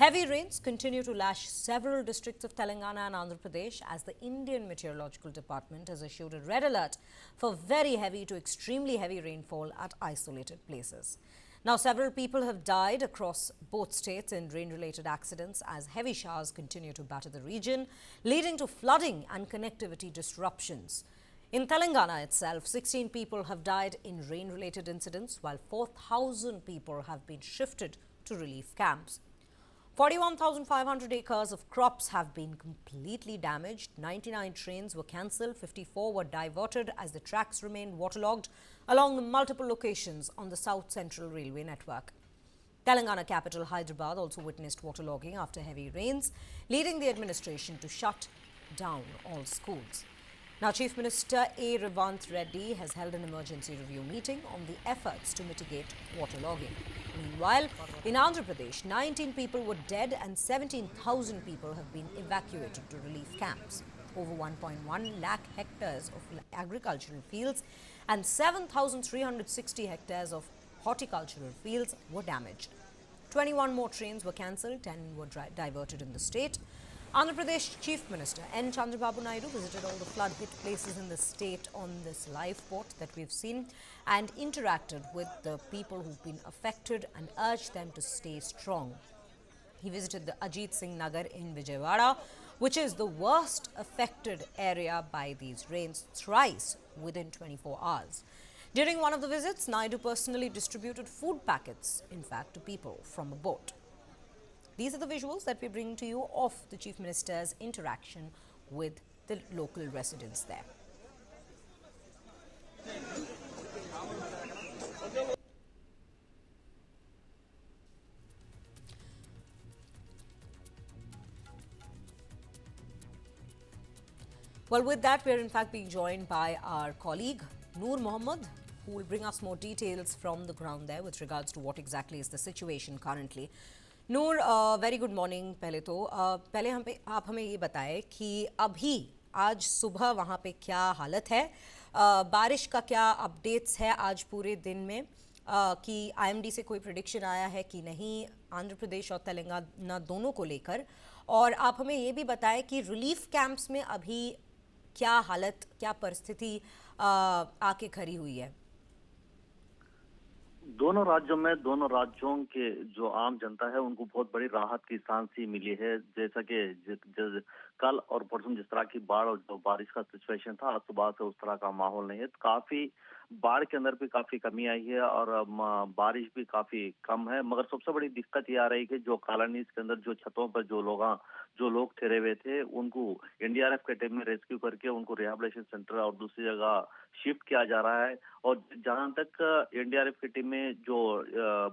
Heavy rains continue to lash several districts of Telangana and Andhra Pradesh as the Indian Meteorological Department has issued a red alert for very heavy to extremely heavy rainfall at isolated places. Now, several people have died across both states in rain-related accidents as heavy showers continue to batter the region, leading to flooding and connectivity disruptions. In Telangana itself, 16 people have died in rain-related incidents, while 4,000 people have been shifted to relief camps. 41,500 acres of crops have been completely damaged. 99 trains were cancelled. 54 were diverted as the tracks remained waterlogged along the multiple locations on the South Central Railway network. Telangana capital Hyderabad also witnessed waterlogging after heavy rains, leading the administration to shut down all schools. Now, Chief Minister A. Revanth Reddy has held an emergency review meeting on the efforts to mitigate waterlogging. Meanwhile, in Andhra Pradesh, 19 people were dead and 17,000 people have been evacuated to relief camps. Over 1.1 lakh hectares of agricultural fields and 7,360 hectares of horticultural fields were damaged. 21 more trains were cancelled, 10 were diverted in the state. Andhra Pradesh Chief Minister N. Chandrababu Naidu visited all the flood-hit places in the state on this live port that we've seen and interacted with the people who've been affected and urged them to stay strong. He visited the Ajit Singh Nagar in Vijayawada, which is the worst affected area by these rains, thrice within 24 hours. During one of the visits, Naidu personally distributed food packets, in fact, to people from a boat. These are the visuals that we bring to you of the Chief Minister's interaction with the local residents there. Well, with that, we're in fact being joined by our colleague, Noor Mohammed, who will bring us more details from the ground there with regards to what exactly is the situation currently. Noor very good morning. पहले तो आप हमें ये बताएं कि अभी आज सुबह वहाँ पे क्या हालत है, बारिश का क्या अपडेट्स है आज पूरे दिन में, कि आईएमडी से कोई प्रेडिक्शन आया है कि नहीं आंध्र प्रदेश और तेलंगाना दोनों को लेकर, और आप हमें ये भी बताएं कि रिलीफ कैंप्स में अभी क्या हालत, क्या परिस्थिति आके खड़ी हुई है। दोनों राज्यों के जो आम जनता है उनको बहुत बड़ी राहत की सांस मिली है। जैसा कि कल और परसों जिस तरह की बाढ़ और जो बारिश का सिचुएशन था, आज सुबह से उस तरह का माहौल नहीं है। काफी बाढ़ के अंदर भी काफी कमी आई है और बारिश भी काफी कम है। मगर सबसे बड़ी दिक्कत ये आ रही है कि जो कॉलोनीज के अंदर जो छतों पर जो लोग ठहरे हुए थे, उनको एनडीआरएफ के टीम में रेस्क्यू करके उनको रिहैबिलिटेशन सेंटर और दूसरी जगह शिफ्ट किया जा रहा है। और जहां तक एनडीआरएफ की टीम में जो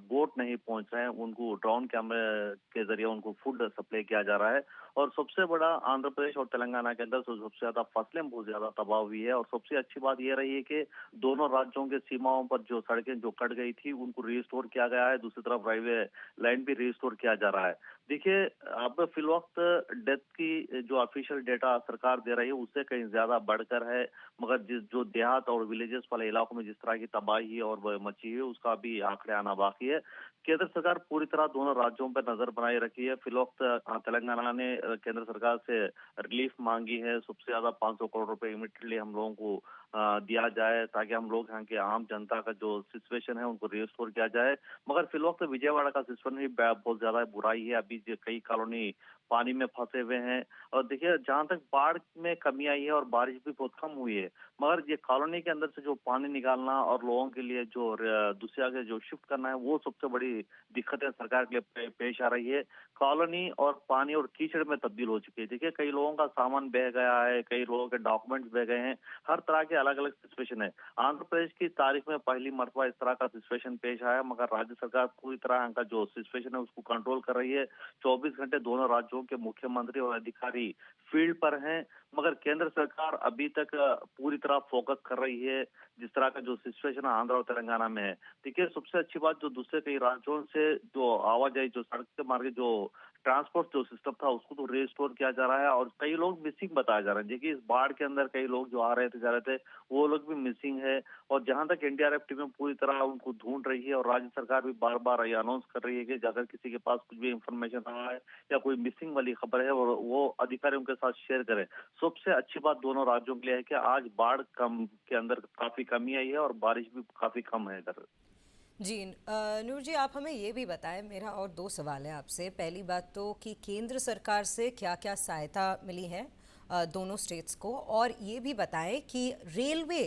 बोट नहीं पहुंच रहे हैं, उनको ड्रोन कैमरे के जरिए उनको फूड सप्लाई किया जा रहा है। और सबसे बड़ा आंध्र प्रदेश और तेलंगाना के अंदर सबसे ज्यादा फसलें बहुत ज्यादा तबाह हुई है। और सबसे अच्छी बात यह रही है कि दोनों राज्यों के सीमाओं पर जो सड़कें जो कट गई थी उनको रिस्टोर किया गया है। दूसरी तरफ रेलवे लाइन भी रिस्टोर किया जा रहा है। देखिए, अब फिलवक्त डेथ की जो ऑफिशियल डेटा सरकार दे रही है उससे कहीं ज्यादा बढ़कर है। मगर जो देहात और विलेजेस वाले इलाकों में जिस तरह की तबाही और मची है उसका भी आंकड़े आना बाकी है। केंद्र सरकार पूरी तरह दोनों राज्यों पर नजर बनाए रखी है। फिलवक्त तेलंगाना ने केंद्र सरकार से रिलीफ मांगी है। सबसे ज्यादा 500 करोड़ रुपए इमीडिएटली हम लोगों को दिया जाए ताकि हम लोग यहाँ के आम जनता का जो सिचुएशन है उनको रिस्टोर किया जाए। मगर फिलवक्त विजयवाड़ा का सिचुएशन भी बहुत ज्यादा बुराई है। अभी कई कॉलोनी पानी में फंसे हुए हैं। और देखिए, जहां तक बाढ़ में कमी आई है और बारिश भी बहुत कम हुई है, मगर ये कॉलोनी के अंदर से जो पानी निकालना और लोगों के लिए जो दूसरी जगह जो शिफ्ट करना है, वो सबसे बड़ी दिक्कतें सरकार के लिए पेश आ रही है। कॉलोनी और पानी और कीचड़ में तब्दील हो चुकी है। देखिए, कई लोगों का सामान बह गया है, कई लोगों के डॉक्यूमेंट्स बह गए हैं। हर तरह के अलग अलग सिचुएशन है। आंध्र प्रदेश की तारीख में पहली मरतबा इस तरह का सिचुएशन पेश आया। मगर राज्य सरकार पूरी तरह यहाँ का जो सिचुएशन है उसको कंट्रोल कर रही है। 24 घंटे दोनों राज्यों के मुख्यमंत्री और अधिकारी फील्ड पर हैं। मगर केंद्र सरकार अभी तक पूरी तरह फोकस कर रही है जिस तरह का जो सिचुएशन आंध्र और तेलंगाना में है। देखिए, सबसे अच्छी बात जो दूसरे कई राज्यों से जो आवाजाही जो सड़क के मार्ग जो ट्रांसपोर्ट जो सिस्टम था उसको तो रिस्टोर किया जा रहा है और कई लोग मिसिंग बताए जा रहे हैं। देखिए, इस बाढ़ के अंदर कई लोग जो आ रहे थे जा रहे थे वो लोग भी मिसिंग है और जहां तक एनडीआरएफ टीमें पूरी तरह उनको ढूंढ रही है और राज्य सरकार भी बार बार ये अनाउंस कर रही है कि अगर किसी के पास कुछ भी इंफॉर्मेशन रहा है या कोई मिसिंग वाली खबर है और वो अधिकारियों के साथ शेयर करें। सबसे अच्छी बात दोनों राज्यों के लिए है कि आज बाढ़ कम के अंदर काफी कमी आई है और बारिश भी काफी कम है इधर। जी नूर जी, आप हमें ये भी बताएं, मेरा और दो सवाल है आपसे। पहली बात तो कि केंद्र सरकार से क्या क्या सहायता मिली है दोनों स्टेट्स को, और ये भी बताएं कि रेलवे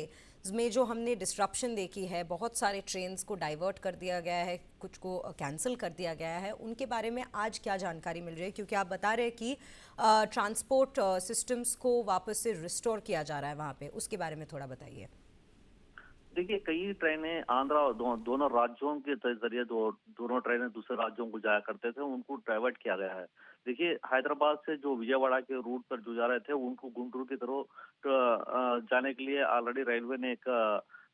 में जो हमने डिस्ट्रप्शन देखी है, बहुत सारे ट्रेन्स को डाइवर्ट कर दिया गया है, कुछ को कैंसिल कर दिया गया है, उनके बारे में आज क्या जानकारी मिल रही है? क्योंकि आप बता रहे हैं कि ट्रांसपोर्ट सिस्टम्स को वापस से रिस्टोर किया जा रहा है वहाँ पे, उसके बारे में थोड़ा बताइए। देखिए, कई ट्रेनें आंध्रा और दोनों राज्यों के जरिए दोनों ट्रेनें दूसरे राज्यों को जाया करते थे, उनको डाइवर्ट किया गया है। देखिए, हैदराबाद से जो विजयवाड़ा के रूट पर जो जा रहे थे उनको गुंटूर की तरफ जाने के लिए ऑलरेडी रेलवे ने एक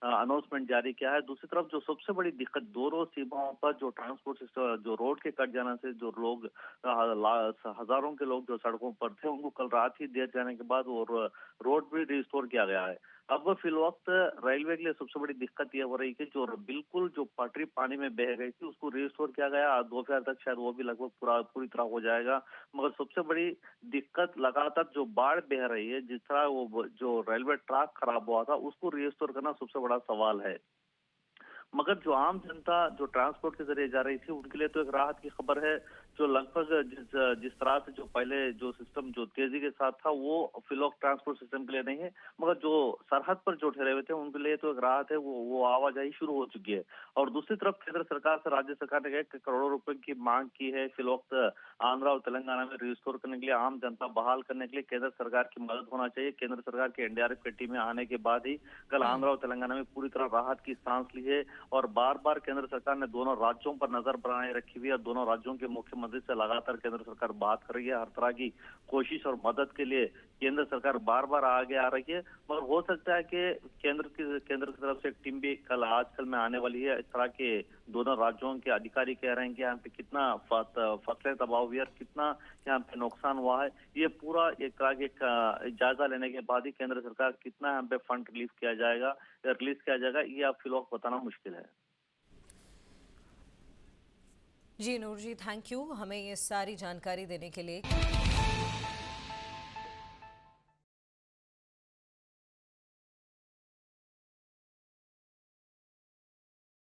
अनाउंसमेंट जारी किया है। दूसरी तरफ जो सबसे बड़ी दिक्कत दोनों सीमाओं पर जो ट्रांसपोर्ट सिस्टम जो रोड के कट जाने से जो लोग हजारों के लोग जो सड़कों पर थे उनको कल रात ही देर जाने के बाद और रोड भी रिस्टोर किया गया है। अब फिल वक्त रेलवे के लिए सबसे बड़ी दिक्कत ये हो रही है जो बिल्कुल जो पटरी पानी में बह गई थी उसको रिस्टोर किया गया। आज दोपहर तक शायद वो भी लगभग पूरी तरह हो जाएगा। मगर सबसे बड़ी दिक्कत लगातार जो बाढ़ बह रही है, जिस तरह वो जो रेलवे ट्रैक खराब हुआ था उसको रिस्टोर करना सबसे बड़ा सवाल है। मगर जो आम जनता जो ट्रांसपोर्ट के जरिए जा रही थी उनके लिए तो एक राहत की खबर है। जो लगभग जिस तरह से जो पहले जो सिस्टम जो तेजी के साथ था वो फिलहाल ट्रांसपोर्ट सिस्टम के लिए नहीं है, मगर जो सरहद पर जो ठहरे हुए थे उनके लिए तो एक राहत है। वो आवाजाही शुरू हो चुकी है। और दूसरी तरफ केंद्र सरकार से राज्य सरकार ने करोड़ों रुपए की मांग की है। फिलहाल आंध्रा और तेलंगाना में रिस्टोर करने के लिए, आम जनता बहाल करने के लिए केंद्र सरकार की मदद होना चाहिए। केंद्र सरकार की एनडीआरएफ की टीमें आने के बाद ही कल आंध्रा और तेलंगाना में पूरी तरह राहत की सांस ली है और बार बार केंद्र सरकार ने दोनों राज्यों पर नजर बनाए रखी हुई है और दोनों राज्यों के मुख्यमंत्री से लगातार केंद्र सरकार बात कर रही है। हर तरह की कोशिश और मदद के लिए केंद्र सरकार बार बार आगे आ रही है। मगर हो सकता है कि केंद्र की तरफ से एक टीम भी आजकल में आने वाली है। इस तरह के दोनों राज्यों के अधिकारी कह रहे हैं कि यहाँ पे कितना फसलें तबाह हुई है और कितना यहाँ पे नुकसान हुआ है। ये पूरा एक तरह के जायजा लेने के बाद ही केंद्र सरकार कितना यहाँ पे फंड रिलीज किया जाएगा, ये आप फिलहाल बताना मुश्किल है। जी नूर जी, थैंक यू हमें ये सारी जानकारी देने के लिए।